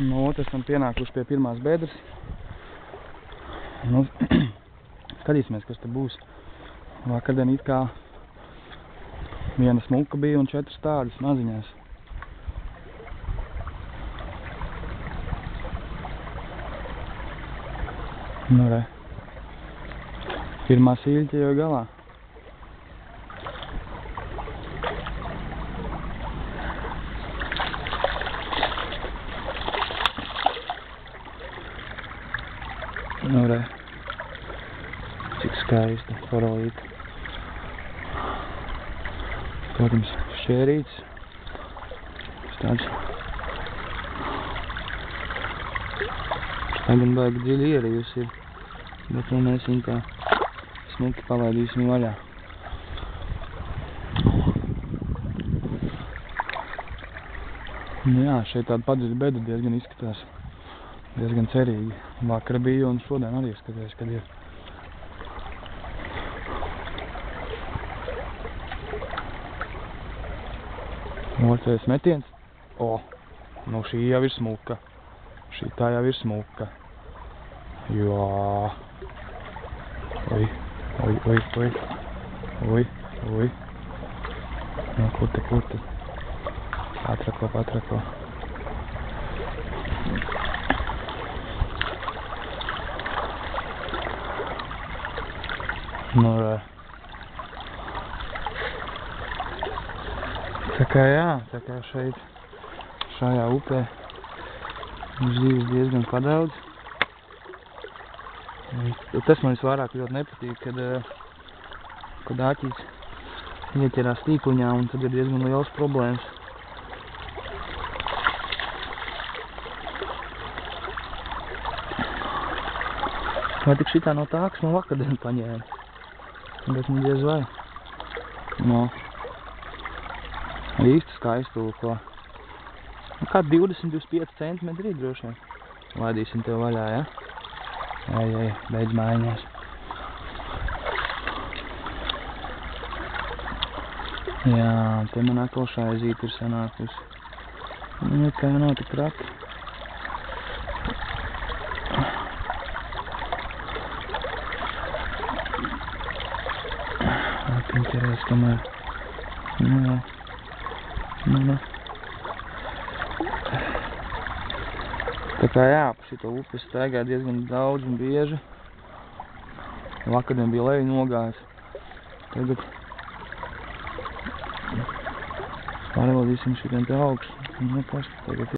Nu, esam pienākuši pie pirmās bedres. Nu, skatīsimies, kas te būs. Vakardien it kā viena smuka bija un 4 tādas maziņās. Nu, re. Pirmā sīļķa jau galā. Nu, re. Cik skaista forelīta. Protams, šķērīts. Tāds. Tagad baigi dziļi ierijusi ir. Bet nu mēs viņu tā smuki palaidīsim vaļā. Nu jā, šeit tāda padziļa bedra diezgan izskatās. Diezgan cerīgi. Vakar bija un šodien arī skaties, kad ir. Otrais metiens. O, nu šī jau ir smuka. Šī tā jau ir smuka. Jā. Oi, oi, oi, oi. Oi, oi. Nu, kur te? Patrako. Nu, re. Tā kā šeit, šajā upē zivis diezgan padaudz. Tas man visvairāk ļoti nepatīk, kad āķis ieķerās tīkliņā un tad ir diezgan liels problēmas. Vai tik šitā no tā, kas man vakardien paņēma? Bet nu diez vai. No. Īsti skaistu ko. Kā 20-25 centimetri droši vien. Laidīsim tev vaļā, ja? Ej, beidz mājiņās. Jā, te man atkal šaizīte ir sanākusi. Nu, kā nav tik traki. Atpinķerēs, kamēr. Nu. Tā kā jā, pa šito upi staigāju diezgan daudz un bieži. Vakardien bija leju nogājis. Tagad pārvaldīsim šitiem te augšu. Nu, kas tagad ir?